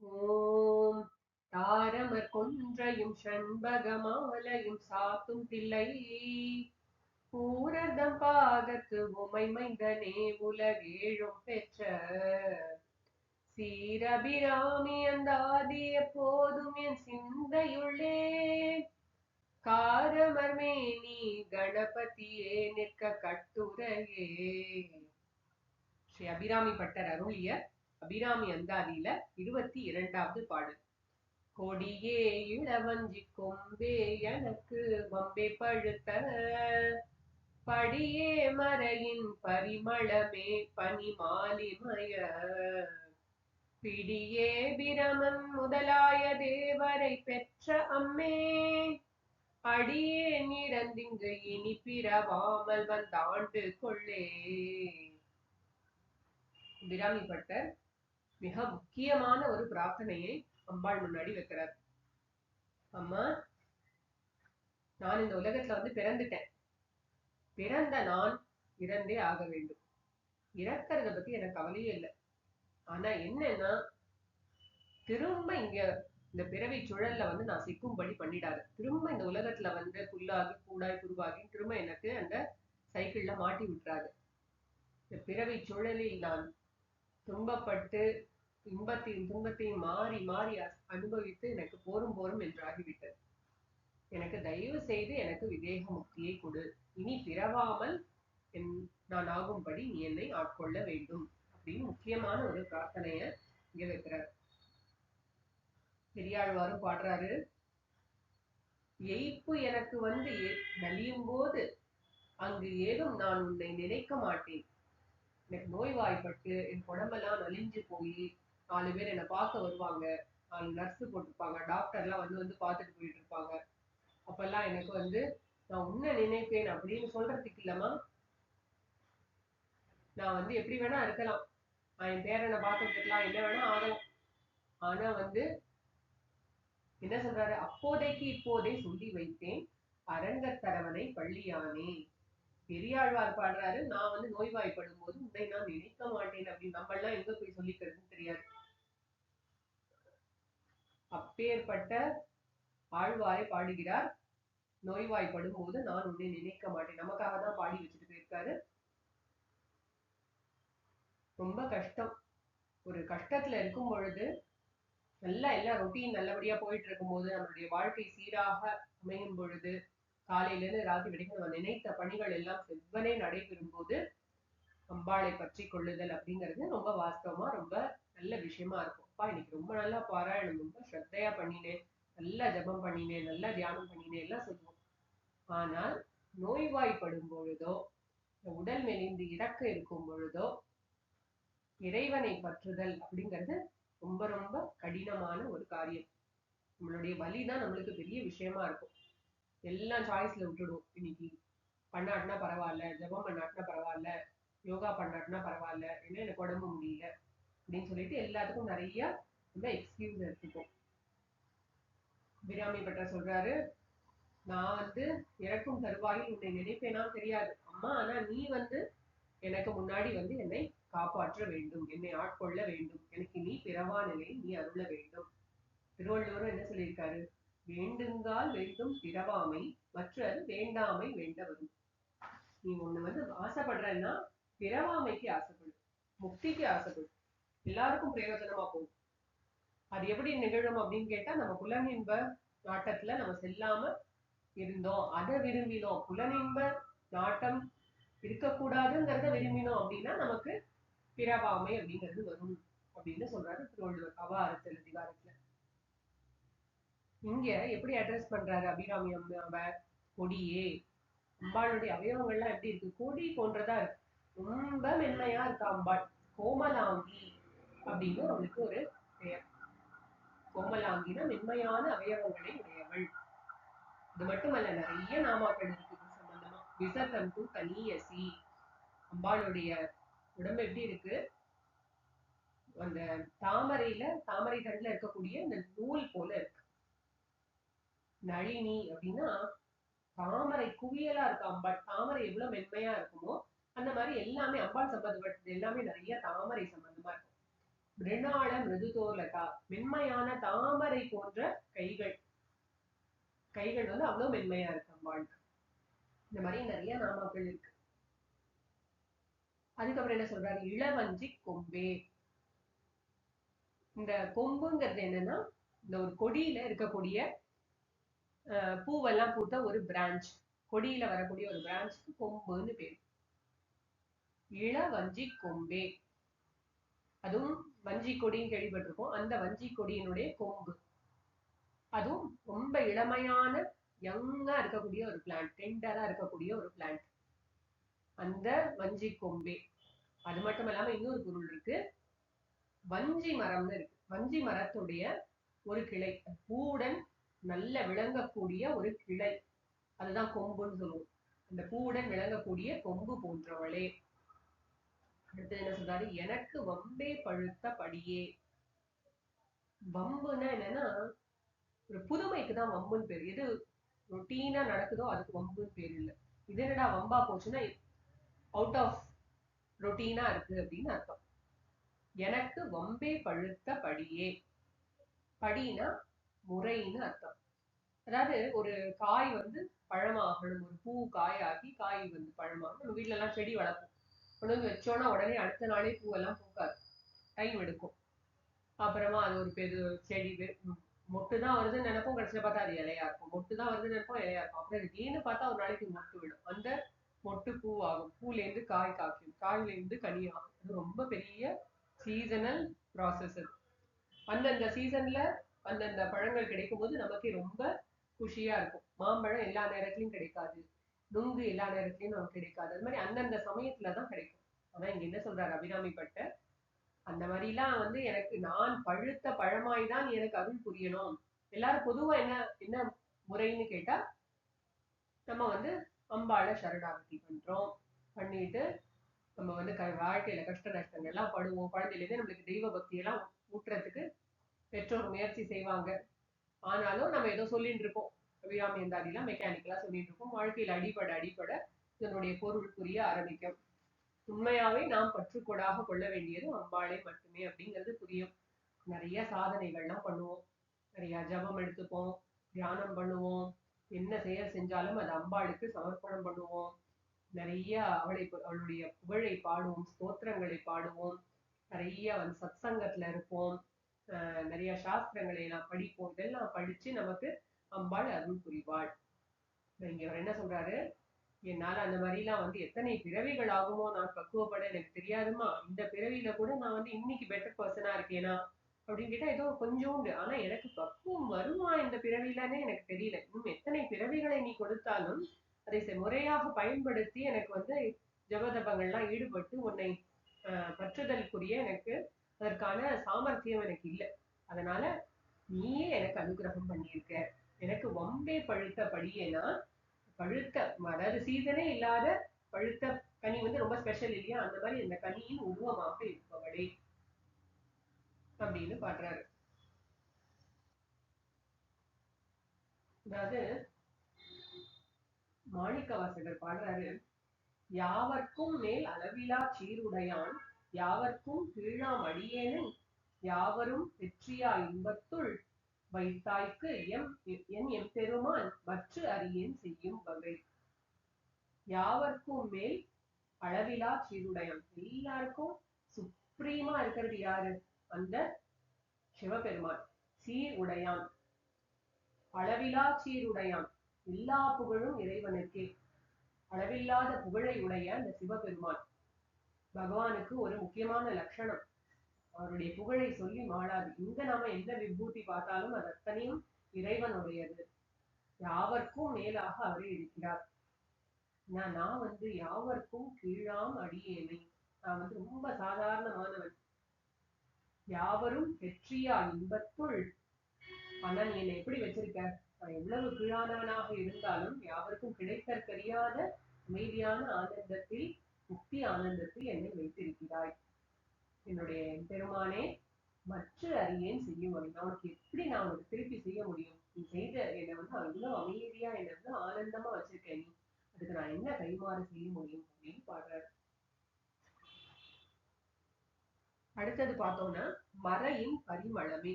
ஓம் தாரமர் கொன்றையும் ஷண்பகமாலையும் சாத்தும் பிள்ளை பூரர்தம் பாகத்து உமை மைந்தனே உலகேழும் பெற்ற சீரபிராமி அந்தாதி எப்போதும் என் சிந்தையுள்ளே காரமர்மேனி கணபதியே நிற்க கட்டுரையே. ஸ்ரீ அபிராமி பட்டர் அருளிய அபிராமி அந்தாதியில 22வது பாடல். கொடியே இளவஞ்சி கொம்பே எனக்கு வம்பே பழுத்த படியே மறையின் பரிமளமே பனிமாலிமய பிடியே பிரமன் முதலாய தேவரை பெற்ற அம்மே அடியே நிறந்திங்கு இனி பிறவாமல் வந்தாண்டு கொள்ளே. அபிராமி பட்டர் மிக முக்கியமான ஒரு பிரார்த்தனையை அம்பாள் முன்னாடி வைக்கிறார். அம்மா, நான் இந்த உலகத்துல பிறந்துட்டேன். பிறந்த நான் இறந்தே ஆக வேண்டும். இறக்கிறத பத்தி எனக்கு கவலையே இல்லை. ஆனா என்னன்னா, திரும்ப இங்க இந்த பிறவி சுழல்ல நான் சிக்கும்படி பண்ணிடாது. திரும்ப இந்த உலகத்துல புல்லாகி கூடாய் குருவாகி திரும்ப எனக்கு அந்த சைக்கிள்ல மாட்டி விட்டுறாது. இந்த பிறவி சுழலில் நான் துன்பப்பட்டு இன்பத்தையும் துன்பத்தையும் மாறி மாறி அனுபவித்து எனக்கு போரும் போரும் என்று ஆகிவிட்டது. எனக்கு தயவு செய்து எனக்கு விவேக முக்தியை கொடு. இனி பிறவாமல் நான் ஆகும்படி நீ என்னை ஆட்கொள்ள வேண்டும் அப்படின்னு முக்கியமான ஒரு பிரார்த்தனைய இங்க வைக்கிறார். பெரியாழ்வாரும் பாடுறாரு. எய்ப்பு எனக்கு நலியும் போது அங்கு ஏதும் நான் உன்னை நினைக்க மாட்டேன். எனக்கு நோய்வாய்ப்பட்டு என் உடம்பெல்லாம் நலிஞ்சு போய் 4 பேர் என்னை பார்க்க வருவாங்க. 4 நர்ஸ் போட்டிருப்பாங்க, டாக்டர் எல்லாம் வந்து பார்த்துட்டு போயிட்டு இருப்பாங்க. அப்பெல்லாம் எனக்கு நான் உன்னை நினைப்பேன் அப்படின்னு சொல்றதுக்கு இல்லமா. நான் எப்படி வேணா இருக்கலாம், நான் என் பேரனை பார்த்துட்டு இருக்கலாம், என்ன வேணா ஆகலாம். ஆனா என்ன சொல்றாரு? அப்போதைக்கு இப்போதே சொல்லி வைத்தேன் அரங்கத்தரவனை பள்ளியானே. பெரியாழ்வார் பாடுறாரு, நான் நோய்வாய்ப்படும் போது உன்னை நான் நினைக்க மாட்டேன் அப்படின்னு. நம்ம எல்லாம் எங்க போய் சொல்லிக்கிறதுன்னு தெரியாது. அப்பேற்பட்ட ஆழ்வாரை பாடுகிறார். நோய்வாய்ப்படும் போது நான் உன்னை நினைக்க மாட்டேன். நமக்காக தான் பாடி வச்சுட்டு போயிருக்காரு. ரொம்ப கஷ்டம். ஒரு கஷ்டத்துல இருக்கும் பொழுது எல்லாம் ரொட்டீன் நல்லபடியா போயிட்டு இருக்கும் போது, நம்மளுடைய வாழ்க்கை சீராக அமையும் பொழுது, காலையில இருந்து ராத்திரி வரைக்கும் நம்ம நினைத்த பணிகள் எல்லாம் செவ்வனே நடைபெறும் போது அம்பாளை பற்றி கொள்ளுதல் அப்படிங்கிறது ரொம்ப வாஸ்தவமா ரொம்ப நல்ல விஷயமா இருக்கும். அப்பா, இன்னைக்கு ரொம்ப நல்லா பாராயணம், ரொம்ப ஸ்ரத்தையா பண்ணினேன், நல்லா ஜபம் பண்ணினேன், நல்லா தியானம் பண்ணினேன் எல்லாம் சொல்லுவோம். ஆனால் நோய்வாய்ப்படும் பொழுதோ, உடல் மெலிந்து இறக்க இருக்கும் பொழுதோ இறைவனை பற்றுதல் அப்படிங்கிறது ரொம்ப ரொம்ப கடினமான ஒரு காரியம். நம்மளுடைய வலிதான் நம்மளுக்கு பெரிய விஷயமா இருக்கும். எல்லாம் சாய்ஸ்ல விட்டுடுவோம். இன்னைக்கு பண்ணாட்டினா பரவாயில்ல, ஜபம் பண்ணாட்டினா பரவாயில்ல, யோகா பண்ணாட்டினா பரவாயில்ல, ஏன்னா எனக்கு உடம்பு முடியல அப்படின்னு சொல்லிட்டு எல்லாத்துக்கும் நிறைய எக்ஸ்கியூஸ் எடுத்துப்போம். பிராமி பட்டர் சொல்றாரு, நான் இறக்கும் தருவாயில் உன்னை நினைப்பேனா தெரியாது அம்மா, ஆனா நீ எனக்கு முன்னாடி என்னை காப்பாற்ற வேண்டும், என்னை ஆட்கொள்ள வேண்டும், எனக்கு நீ பிறவா நிலை நீ அருள வேண்டும். திருவள்ளுவரும் என்ன சொல்லியிருக்காரு? வேண்டுங்கால் வேண்டும் பிறவாமை, மற்ற வேண்டாமை வேண்ட வரும். நீ ஒண்ணு ஆசைப்படுறன்னா பிறவாமைக்கு ஆசைப்படு, முக்திக்கு ஆசைப்படு, எல்லாருக்கும் பிரயோஜனமா போகும். அது எப்படி நிகழும் அப்படின்னு கேட்டா, நம்ம புலனின்ப நாட்டத்துல நம்ம செல்லாம இருந்தோம், அதை விரும்பினோம், புலனின்ப நாட்டம் இருக்கக்கூடாதுங்கிறத விரும்பினோம் அப்படின்னா நமக்கு பிறவாமை அப்படிங்கிறது வரும் அப்படின்னு சொல்றாரு திருவள்ளுவர் அவ அறத்தல் அதிகாரத்துல. இங்க எப்படி அட்ரஸ் பண்றாரு அபிராமி அம்மாவை? கொடியே. அம்பாளுடைய அவயவங்கள்லாம் எப்படி இருக்கு? கொடி போன்றதா இருக்கு. ரொம்ப மென்மையா இருக்கா அம்பாள். கோமலாங்கி அப்படின்னு அவளுக்கு ஒரு பெயர். கோமலாங்கினா மென்மையான அவயவங்களை உடையவள். இது மட்டுமல்ல, நிறைய நாமாக்கள் இருக்கு இது சம்பந்தமா. விசதந்து கனியசி. அம்பாளுடைய உடம்பு எப்படி இருக்கு? அந்த தாமரை தண்டுல இருக்கக்கூடிய அந்த நூல் போல இருக்கு. நளினி அப்படின்னா தாமரை குவியலா இருக்கு அம்பாள். தாமரை எவ்வளவு மென்மையா இருக்குமோ அந்த மாதிரி எல்லாமே அம்பாள் சம்பந்தப்பட்டது எல்லாமே நிறைய தாமரை சம்பந்தமா இருக்கும். மிருணாள மிருதுதோலதா, மென்மையான தாமரை போன்ற கைகள். கைகள் வந்து அவ்வளவு மென்மையா இருக்கு அம்பாளுக்கு. இந்த மாதிரி நிறைய நாமாக்கள் இருக்கு. அதுக்கப்புறம் என்ன சொல்றாரு, இளவஞ்சி கொம்பே. இந்த கொம்புங்கிறது என்னன்னா, இந்த ஒரு கொடியில இருக்கக்கூடிய பூவெல்லாம் பூத்த ஒரு பிரான்ச், கொடியில வரக்கூடிய ஒரு பிரான்ச்சுக்கு கொம்புன்னு பேரு. இளவஞ்சி கொம்பே, அதுவும் வஞ்சி கொடின்னு கேள்விப்பட்டிருக்கோம். அந்த வஞ்சி கொடியினுடைய கொம்பு, அதுவும் ரொம்ப இளமையான யங்கா இருக்கக்கூடிய ஒரு பிளான்ட், டெண்டரா இருக்கக்கூடிய ஒரு பிளான்ட், அந்த வஞ்சி கொம்பே. அது மட்டும் இல்லாம இன்னொரு பொருள் இருக்கு, வஞ்சி மரம்னு இருக்கு. வஞ்சி மரத்துடைய ஒரு கிளை, பூவுடன் நல்ல விளங்கக்கூடிய ஒரு கிளை, அதுதான் கொம்புன்னு சொல்லுவோம். அந்த பூவுடன் விளங்கக்கூடிய கொம்பு போன்றவளே. அடுத்து என்ன சொல்றாரு, எனக்கு வம்பே பழுத்த படியே. வம்புன்னா என்னன்னா, ஒரு புதுமைக்குதான் வம்புன்னு பேரு. எது ரொட்டீனா நடக்குதோ அதுக்கு வம்புன்னு பேரு இல்லை. இது என்னடா வம்பா போச்சுன்னா அவுட் ஆஃப் ரொட்டீனா இருக்கு அப்படின்னு அர்த்தம். எனக்கு வம்பே பழுத்த படியே. படினா முறைன்னு அர்த்தம். அதாவது ஒரு காய் வந்து பழமாகணும், ஒரு பூ காயாகி காய் வந்து பழமாகணும். நம்ம வீட்டுல எல்லாம் செடி வளர்ப்போம், கொண்டு வந்து வச்சோன்னா உடனே அடுத்த நாளே பூவெல்லாம் பூக்காது, டைம் எடுக்கும். அப்புறமா அது ஒரு பெரு செடி மொட்டு தான் வருதுன்னு நினைப்போம், கடைசியில பார்த்தா அது இலையா இருக்கும். மொட்டு தான் வருதுன்னு நினைப்போம், இலையா இருக்கும். அப்புறம் திடீர்னு பார்த்தா ஒரு நாளைக்கு மொட்டு விடும். அந்த மொட்டு பூவாகும், பூல இருந்து காய் காய்க்கும், காயில இருந்து கனி ஆகும். அது ரொம்ப பெரிய சீசனல் ப்ராசஸ். அது அந்தந்த சீசன்ல அந்தந்த பழங்கள் கிடைக்கும் போது நமக்கு ரொம்ப குஷியா இருக்கும். மாம்பழம் எல்லா நேரத்திலயும் கிடைக்காது, நுங்கு எல்லா நேரத்திலயும் நமக்கு கிடைக்காது. அது மாதிரி அந்தந்த சமயத்துலதான் கிடைக்கும். ஆனா இங்க என்ன சொல்றாரு அபிராமி பட்டர், அந்த மாதிரிலாம் வந்து எனக்கு நான் பழுத்த பழமாய்தான் எனக்கு அருள் புரியணும். எல்லாரும் பொதுவா என்ன என்ன முறைன்னு கேட்டா, நம்ம வந்து அம்பாளை சரணாகதி பண்றோம், பண்ணிட்டு நம்ம வந்து வாழ்க்கையில கஷ்ட நஷ்டங்கள் எல்லாம் படுவோம். குழந்தையில இருந்து நம்மளுக்கு தெய்வ பக்தி எல்லாம் ஊட்டுறதுக்கு பெற்றோர் முயற்சி செய்வாங்க. ஆனாலும் நம்ம ஏதோ சொல்லிட்டு இருக்கோம், அபிராமி எந்தாதிலாம் மெக்கானிக்கலா சொல்லிட்டு இருக்கோம். வாழ்க்கையில அடிப்படை அடிப்படை இதனுடைய பொருள் புரிய ஆரம்பிக்கும். உண்மையாவே நாம் பற்றுக்கோடாக கொள்ள வேண்டியது அம்பாளை மட்டுமே அப்படிங்கிறது புரியும். நிறைய சாதனைகள்லாம் பண்ணுவோம், நிறைய ஜபம் எடுத்துப்போம், தியானம் பண்ணுவோம், என்ன செயல் செஞ்சாலும் அது அம்பாளுக்கு சமர்ப்பணம் பண்ணுவோம். நிறைய அவளுடைய புகழை பாடுவோம், ஸ்தோத்திரங்களை பாடுவோம், நிறைய வந்து சத்சங்கத்துல இருப்போம், நிறைய சாஸ்திரங்களை எல்லாம் படிப்போம். இதெல்லாம் படிச்சு நமக்கு அம்பாள் அருள் புரிவாள். இங்க அவர் என்ன சொல்றாரு, என்னால அந்த மாதிரிலாம் வந்து எத்தனை பிறவிகள் ஆகுமோ நான் பக்குவப்பட எனக்கு தெரியாதுமா. இந்த பிறவியில கூட நான் வந்து இன்னைக்கு பெட்டர் பர்சனா இருக்கேனா அப்படின்னு கேட்டா ஏதோ கொஞ்சோண்டு. ஆனா எனக்கு பக்குவம் வருமா இந்த பிறவிலன்னு எனக்கு தெரியல. இன்னும் எத்தனை பிறவிகளை நீ கொடுத்தாலும் அதை முறையாக பயன்படுத்தி எனக்கு வந்து ஜபதபங்கள்லாம் ஈடுபட்டு உன்னை பற்றுதலுக்குரிய எனக்கு அதற்கான சாமர்த்தியம் எனக்கு இல்லை. அதனால நீயே எனக்கு அனுகிரகம் பண்ணியிருக்க. எனக்கு வம்பே பழுத்த படியேனா, பழுத்த அதாவது சீசனே இல்லாத பழுத்த கனி வந்து ரொம்ப ஸ்பெஷல் இல்லையா, அந்த மாதிரி அந்த கனியின் உருவமாக இருப்பவளே அப்படின்னு பாடுறாரு. அதாவது மாணிக்க வாசகர் பாடுறாரு, யாவர்க்கும் மேல் அளவிலா சீருடையான், யாவர்க்கும் கீழாம் அடியேனை, யாவரும் வெற்றியா இன்பத்துள் வைத்தாய்க்கு என் எம்பெருமான் மற்ற அறியேன் செய்யும் வகை. யாவர்க்கும் மேல் அளவிலா சீருடையான், எல்லாருக்கும் சுப்ரீமா இருக்கிறது யாரு, அந்த சிவபெருமான். சீர் உடையான், அளவிலா சீருடையான், எல்லா புகழும் இறைவனுக்கே. அளவில்லாத புகழை உடைய அந்த சிவபெருமான். பகவானுக்கு ஒரு முக்கியமான லட்சணம், அவருடைய புகழை சொல்லி மாளாது. இங்க நாம எந்த விபூதி பார்த்தாலும் அது அத்தனையும் இறைவனுடையது. யாவர்க்கும் மேலாக அவரே இருக்கிறார். நான் வந்து யாவர்க்கும் கீழாம் அடியேனை, நான் வந்து ரொம்ப சாதாரணமானவன். யாவரும் வெற்றியா இன்பத்துள், ஆனா நீ என்னை எப்படி வச்சிருக்க, நான் எவ்வளவு கீழானவனாக இருந்தாலும் யாவருக்கும் கிடைத்தற்கறியாத அமைதியான ஆனந்தத்தில், முக்தி ஆனந்தத்தில் என்னை வைத்திருக்கிறாய். என்னுடைய பெருமானே மற்ற அறியேன் செய்யும் வகை. உனக்கு எப்படி நான் உனக்கு திருப்பி செய்ய முடியும்? நீ செய்த என்னை வந்து அவ்வளவு அமைதியா என்னை வந்து ஆனந்தமா வச்சிருக்க, நீ அதுக்கு நான் என்ன கைமாறு செய்ய முடியும் அப்படின்னு பாடுறாரு. அடுத்தது பார்த்தோம்னா மறையின் பரிமளமே.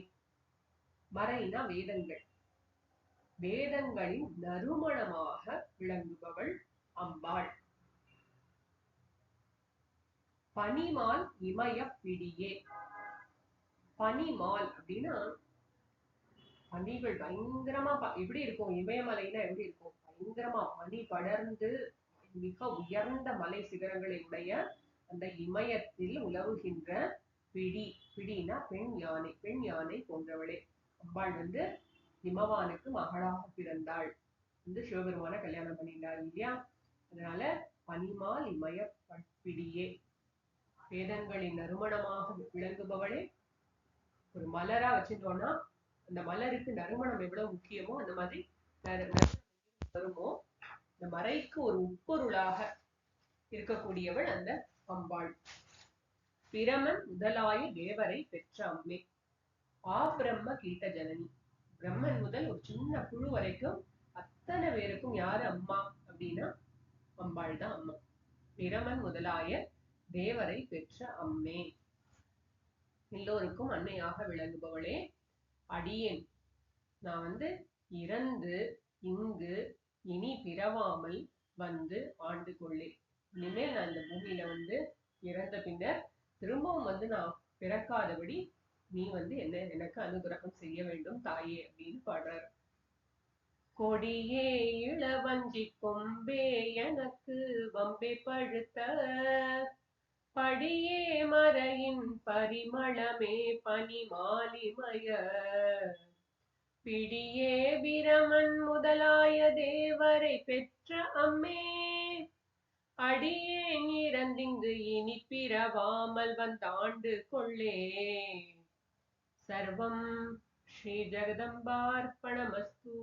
மறைனா வேதங்கள். வேதங்களின் நறுமணமாக விளங்குபவள் அம்பாள். பனிமால் இமய பிடியே. பனிமால் அப்படின்னா பனிகள் பயங்கரமா எப்படி இருக்கும், இமயமலைன்னா எப்படி இருக்கும், பயங்கரமா பனி படர்ந்து மிக உயர்ந்த மலை சிகரங்களை உடைய அந்த இமயத்தில் உலவுகின்ற பிடி. பிடினா பெண் யானை. பெண் யானை போன்றவளே. அம்பாள் இமவானுக்கு மகளாக பிறந்தாள். சிவபெருமான கல்யாணம் பண்ணிட்டாள் இல்லையா? அதனால பனிமால் இமய பிடியே. வேதங்களின் நறுமணமாக விளங்குபவளே. ஒரு மலரா வச்சுட்டோம்னா அந்த மலருக்கு நறுமணம் எவ்வளவு முக்கியமோ அந்த மாதிரி வருமோ இந்த மறைக்கு ஒரு உட்பொருளாக இருக்கக்கூடியவள் அந்த அம்பாள். பிரமன் முதலாய தேவரை பெற்ற அம்மே. பிரம்ம கீட்ட ஜனனி. பிரம்மன் முதல் ஒரு சின்ன புழு வரைக்கும் அத்தனை பேருக்கும் யாரு அம்மா அப்படின்னா அம்பாள் தான் அம்மா. பிரமன் முதலாய தேவரை பெற்ற அம்மே. எல்லோருக்கும் அன்னையாக விளங்குபவளே. அடியேன் நான் இறந்து இங்கு இனி பிறவாமல் ஆண்டு கொள்ளே. இனிமேல் நான் இந்த பூமியில இறந்த பின்னர் திரும்பவும் நான் பிறக்காதபடி நீ என்ன எனக்கு அனுகிரகம் செய்ய வேண்டும் தாயே அப்படின்னு பாடுறார். கொடியே இளவஞ்சி கொம்பே எனக்கு வம்பே பழுத்த படியே மறையின் பரிமளமே பனி மாலிமய பிடியே பிரமன் முதலாய தேவரை பெற்ற அம்மே. அடியேன் இறந்திங்கு இனி பிறவாமல் ஆண்டு கொள்ளே. சர்வம் ஸ்ரீ ஜெகதம்பார்ப்பணமஸ்து.